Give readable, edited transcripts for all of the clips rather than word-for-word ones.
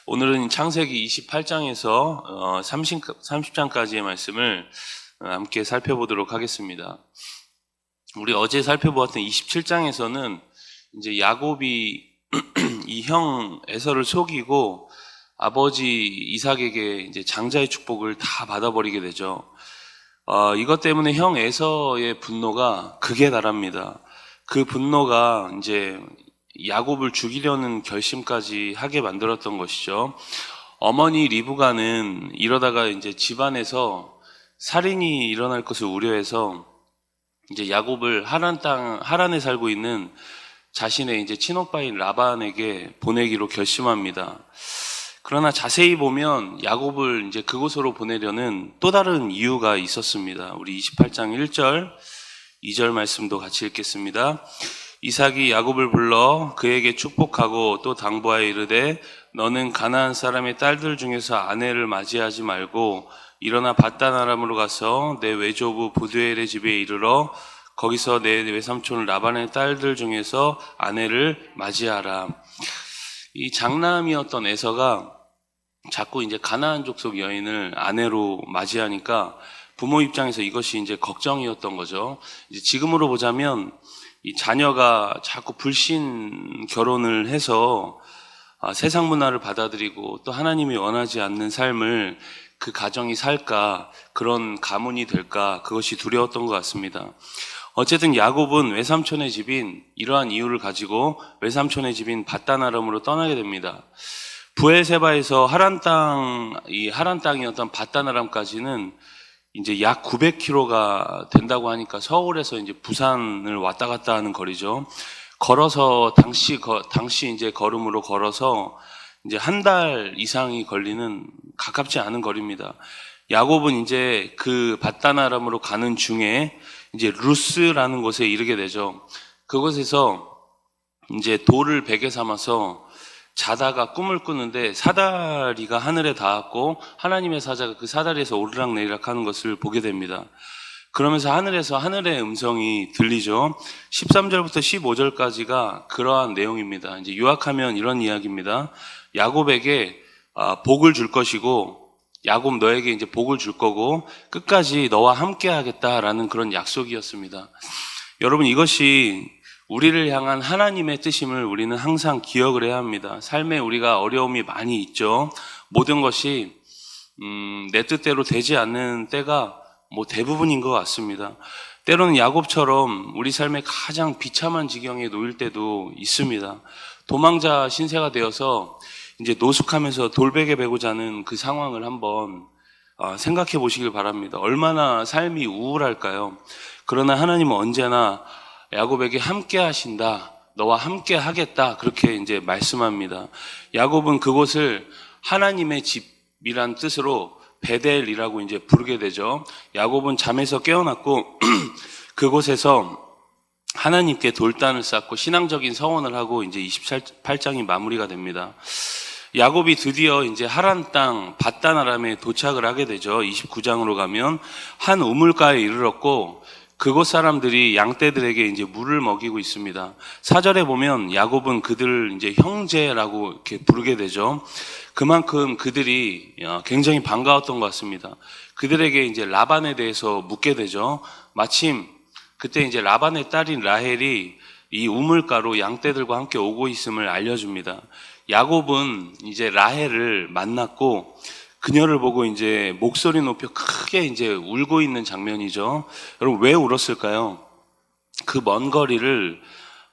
오늘은 창세기 28장에서 30장까지의 말씀을 함께 살펴보도록 하겠습니다. 우리 어제 살펴보았던 27장에서는 이제 야곱이 이 형 에서를 속이고 아버지 이삭에게 이제 장자의 축복을 다 받아버리게 되죠. 이것 때문에 형 에서의 분노가 극에 달합니다. 그 분노가 이제 야곱을 죽이려는 결심까지 하게 만들었던 것이죠. 어머니 리브가는 이러다가 이제 집안에서 살인이 일어날 것을 우려해서 이제 야곱을 하란에 살고 있는 자신의 이제 친오빠인 라반에게 보내기로 결심합니다. 그러나 자세히 보면 야곱을 이제 그곳으로 보내려는 또 다른 이유가 있었습니다. 우리 28장 1절, 2절 말씀도 같이 읽겠습니다. 이삭이 야곱을 불러 그에게 축복하고 또 당부하여 이르되 너는 가나안 사람의 딸들 중에서 아내를 맞이하지 말고 일어나 밧단 아람으로 가서 내 외조부 부두엘의 집에 이르러 거기서 내 외삼촌 라반의 딸들 중에서 아내를 맞이하라. 이 장남이었던 에서가 자꾸 이제 가나안 족속 여인을 아내로 맞이하니까 부모 입장에서 이것이 이제 걱정이었던 거죠. 이제 지금으로 보자면 이 자녀가 자꾸 불신 결혼을 해서 세상 문화를 받아들이고 또 하나님이 원하지 않는 삶을 그 가정이 살까, 그런 가문이 될까, 그것이 두려웠던 것 같습니다. 어쨌든 야곱은 외삼촌의 집인 이러한 이유를 가지고 외삼촌의 집인 밧단 아람으로 떠나게 됩니다. 부엘세바에서 하란 땅이었던 밧단 아람까지는 이제 약 900km가 된다고 하니까 서울에서 이제 부산을 왔다 갔다 하는 거리죠. 걸어서 당시 이제 걸음으로 걸어서 이제 한 달 이상이 걸리는 가깝지 않은 거리입니다. 야곱은 이제 그 밧단 아람으로 가는 중에 이제 루스라는 곳에 이르게 되죠. 그곳에서 이제 돌을 베개 삼아서 자다가 꿈을 꾸는데 사다리가 하늘에 닿았고 하나님의 사자가 그 사다리에서 오르락내리락 하는 것을 보게 됩니다. 그러면서 하늘에서 하늘의 음성이 들리죠. 13절부터 15절까지가 그러한 내용입니다. 이제 요약하면 이런 이야기입니다. 야곱에게 복을 줄 것이고 야곱 너에게 이제 복을 줄 거고 끝까지 너와 함께 하겠다라는 그런 약속이었습니다. 여러분, 이것이 우리를 향한 하나님의 뜻임을 우리는 항상 기억을 해야 합니다. 삶에 우리가 어려움이 많이 있죠. 모든 것이 내 뜻대로 되지 않는 때가 대부분인 것 같습니다. 때로는 야곱처럼 우리 삶에 가장 비참한 지경에 놓일 때도 있습니다. 도망자 신세가 되어서 이제 노숙하면서 돌베개 베고 자는 그 상황을 한번 생각해 보시길 바랍니다. 얼마나 삶이 우울할까요? 그러나 하나님은 언제나 야곱에게 함께 하신다, 너와 함께 하겠다, 그렇게 이제 말씀합니다. 야곱은 그곳을 하나님의 집이란 뜻으로 베델이라고 이제 부르게 되죠. 야곱은 잠에서 깨어났고 그곳에서 하나님께 돌단을 쌓고 신앙적인 서원을 하고 이제 28장이 마무리가 됩니다. 야곱이 드디어 이제 하란 땅 밧단 아람에 도착을 하게 되죠. 29장으로 가면 한 우물가에 이르렀고 그곳 사람들이 양떼들에게 이제 물을 먹이고 있습니다. 4절에 보면 야곱은 그들을 이제 형제라고 이렇게 부르게 되죠. 그만큼 그들이 굉장히 반가웠던 것 같습니다. 그들에게 이제 라반에 대해서 묻게 되죠. 마침 그때 이제 라반의 딸인 라헬이 이 우물가로 양떼들과 함께 오고 있음을 알려줍니다. 야곱은 이제 라헬을 만났고 그녀를 보고 이제 목소리 높여 크게 이제 울고 있는 장면이죠. 여러분, 왜 울었을까요? 그 먼 거리를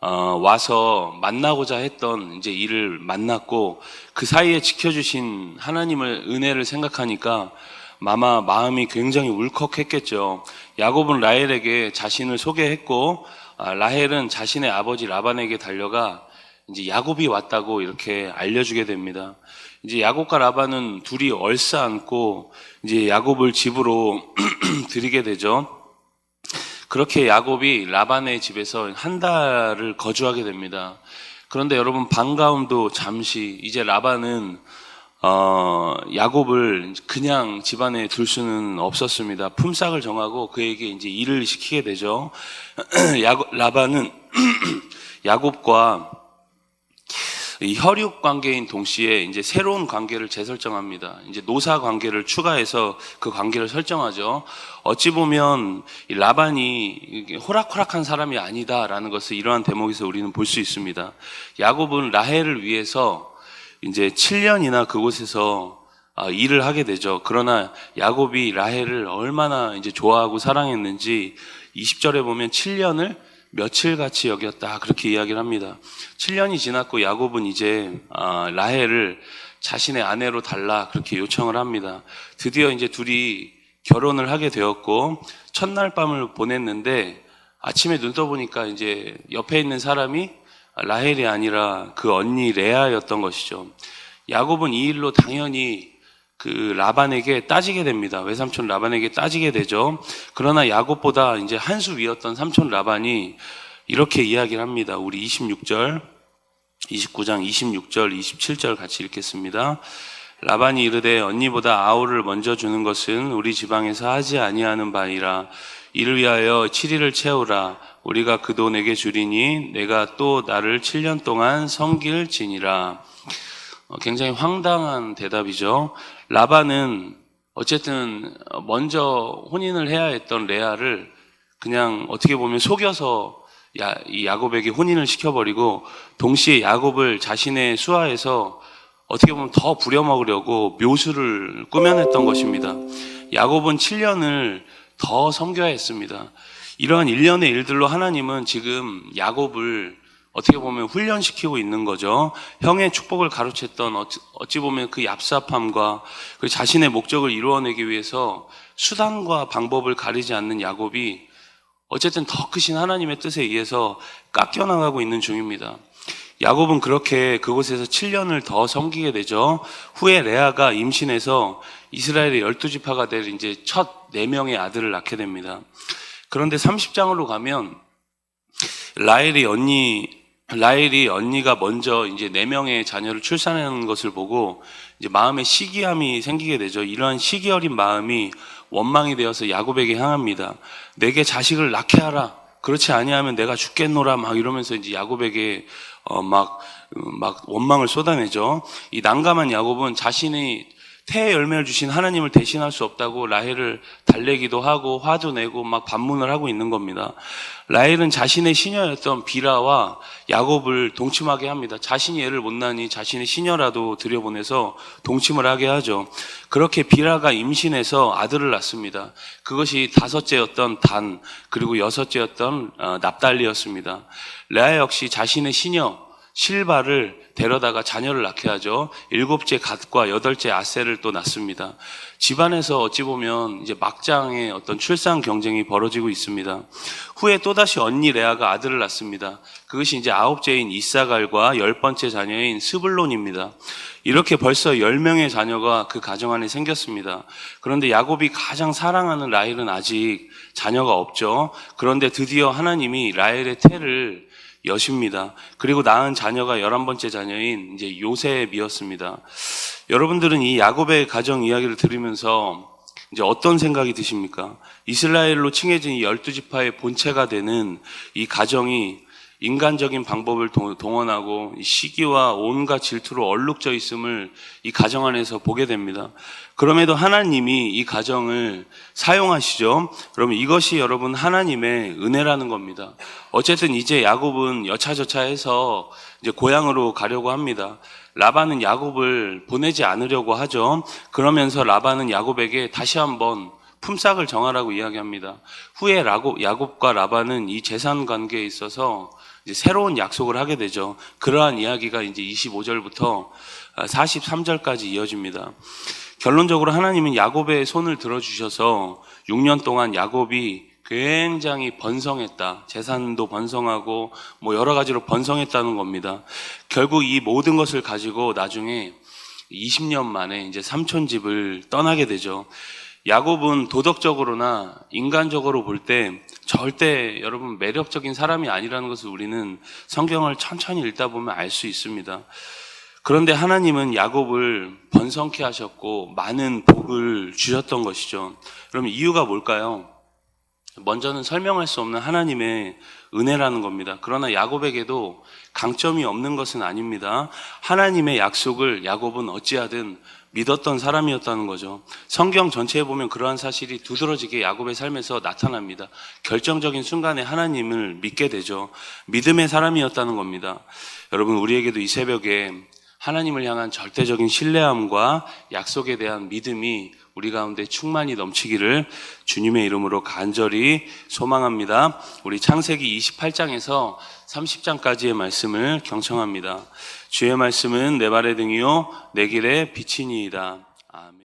와서 만나고자 했던 이제 이를 만났고 그 사이에 지켜주신 하나님의 은혜를 생각하니까 마음이 굉장히 울컥했겠죠. 야곱은 라헬에게 자신을 소개했고 라헬은 자신의 아버지 라반에게 달려가 이제 야곱이 왔다고 이렇게 알려주게 됩니다. 이제 야곱과 라반은 둘이 얼싸안고 이제 야곱을 집으로 들이게 되죠. 그렇게 야곱이 라반의 집에서 한 달을 거주하게 됩니다. 그런데 여러분, 반가움도 잠시, 이제 라반은 야곱을 그냥 집안에 둘 수는 없었습니다. 품삯을 정하고 그에게 이제 일을 시키게 되죠. 라반은 야곱과 이 혈육 관계인 동시에 이제 새로운 관계를 재설정합니다. 이제 노사 관계를 추가해서 그 관계를 설정하죠. 어찌 보면 이 라반이 호락호락한 사람이 아니다라는 것을 이러한 대목에서 우리는 볼 수 있습니다. 야곱은 라헬을 위해서 이제 7년이나 그곳에서 일을 하게 되죠. 그러나 야곱이 라헬을 얼마나 이제 좋아하고 사랑했는지 20절에 보면 7년을 며칠같이 여겼다, 그렇게 이야기를 합니다. 7년이 지났고 야곱은 이제 라헬을 자신의 아내로 달라, 그렇게 요청을 합니다. 드디어 이제 둘이 결혼을 하게 되었고 첫날 밤을 보냈는데 아침에 눈 떠보니까 이제 옆에 있는 사람이 라헬이 아니라 그 언니 레아였던 것이죠. 야곱은 이 일로 당연히 그 라반에게 따지게 됩니다. 외삼촌 라반에게 따지게 되죠. 그러나 야곱보다 이제 한 수 위였던 삼촌 라반이 이렇게 이야기를 합니다. 우리 29장 26절, 27절 같이 읽겠습니다. 라반이 이르되 언니보다 아우를 먼저 주는 것은 우리 지방에서 하지 아니하는 바이라. 이를 위하여 7일을 채우라. 우리가 그 돈 내게 주리니 내가 또 나를 7년 동안 섬길지니라. 굉장히 황당한 대답이죠. 라반은 어쨌든 먼저 혼인을 해야 했던 레아를 그냥 어떻게 보면 속여서 이 야곱에게 혼인을 시켜버리고 동시에 야곱을 자신의 수하에서 어떻게 보면 더 부려먹으려고 묘수를 꾸며냈던 것입니다. 야곱은 7년을 더 섬겨야 했습니다. 이러한 일련의 일들로 하나님은 지금 야곱을 어떻게 보면 훈련시키고 있는 거죠. 형의 축복을 가로챘던 어찌 보면 그 얍삽함과 그 자신의 목적을 이루어내기 위해서 수단과 방법을 가리지 않는 야곱이 어쨌든 더 크신 하나님의 뜻에 의해서 깎여나가고 있는 중입니다. 야곱은 그렇게 그곳에서 7년을 더 섬기게 되죠. 후에 레아가 임신해서 이스라엘의 12지파가 될 이제 첫 4명의 아들을 낳게 됩니다. 그런데 30장으로 가면 라헬이 언니가 먼저 이제 4명의 자녀를 출산하는 것을 보고 이제 마음에 시기함이 생기게 되죠. 이러한 시기 어린 마음이 원망이 되어서 야곱에게 향합니다. 내게 자식을 낳게 하라. 그렇지 아니하면 내가 죽겠노라. 막 이러면서 이제 야곱에게 막 원망을 쏟아내죠. 이 난감한 야곱은 자신이 태의 열매를 주신 하나님을 대신할 수 없다고 라헬을 달래기도 하고 화도 내고 막 반문을 하고 있는 겁니다. 라헬은 자신의 시녀였던 비라와 야곱을 동침하게 합니다. 자신이 애를 못 낳으니 자신의 시녀라도 들여보내서 동침을 하게 하죠. 그렇게 비라가 임신해서 아들을 낳습니다. 그것이 5째였던 단, 그리고 6째였던 납달리였습니다. 레아 역시 자신의 시녀 실바를 데려다가 자녀를 낳게 하죠. 7째 갓과 8째 아셀을 또 낳습니다. 집안에서 어찌 보면 이제 막장의 어떤 출산 경쟁이 벌어지고 있습니다. 후에 또다시 언니 레아가 아들을 낳습니다. 그것이 이제 9째인 이사갈과 10번째 자녀인 스불론입니다. 이렇게 벌써 10명의 자녀가 그 가정 안에 생겼습니다. 그런데 야곱이 가장 사랑하는 라헬은 아직 자녀가 없죠. 그런데 드디어 하나님이 라헬의 태를 여십니다. 그리고 낳은 자녀가 11번째 자녀인 이제 요셉이었습니다. 여러분들은 이 야곱의 가정 이야기를 들으면서 이제 어떤 생각이 드십니까? 이스라엘로 칭해진 이 12지파의 본체가 되는 이 가정이 인간적인 방법을 동원하고 이 시기와 온갖 질투로 얼룩져 있음을 이 가정 안에서 보게 됩니다. 그럼에도 하나님이 이 가정을 사용하시죠. 그러면 이것이 여러분 하나님의 은혜라는 겁니다. 어쨌든 이제 야곱은 여차저차해서 이제 고향으로 가려고 합니다. 라반은 야곱을 보내지 않으려고 하죠. 그러면서 라반은 야곱에게 다시 한번 품삯을 정하라고 이야기합니다. 후에 야곱과 라반은 이 재산 관계에 있어서 이제 새로운 약속을 하게 되죠. 그러한 이야기가 이제 25절부터 43절까지 이어집니다. 결론적으로 하나님은 야곱의 손을 들어주셔서 6년 동안 야곱이 굉장히 번성했다. 재산도 번성하고 뭐 여러 가지로 번성했다는 겁니다. 결국 이 모든 것을 가지고 나중에 20년 만에 이제 삼촌 집을 떠나게 되죠. 야곱은 도덕적으로나 인간적으로 볼 때 절대 여러분 매력적인 사람이 아니라는 것을 우리는 성경을 천천히 읽다 보면 알 수 있습니다. 그런데 하나님은 야곱을 번성케 하셨고 많은 복을 주셨던 것이죠. 그럼 이유가 뭘까요? 먼저는 설명할 수 없는 하나님의 은혜라는 겁니다. 그러나 야곱에게도 강점이 없는 것은 아닙니다. 하나님의 약속을 야곱은 어찌하든 믿었던 사람이었다는 거죠. 성경 전체에 보면 그러한 사실이 두드러지게 야곱의 삶에서 나타납니다. 결정적인 순간에 하나님을 믿게 되죠. 믿음의 사람이었다는 겁니다. 여러분, 우리에게도 이 새벽에 하나님을 향한 절대적인 신뢰함과 약속에 대한 믿음이 우리 가운데 충만히 넘치기를 주님의 이름으로 간절히 소망합니다. 우리 창세기 28장에서 30장까지의 말씀을 경청합니다. 주의 말씀은 내 발의 등이요 내 길의 빛이니이다.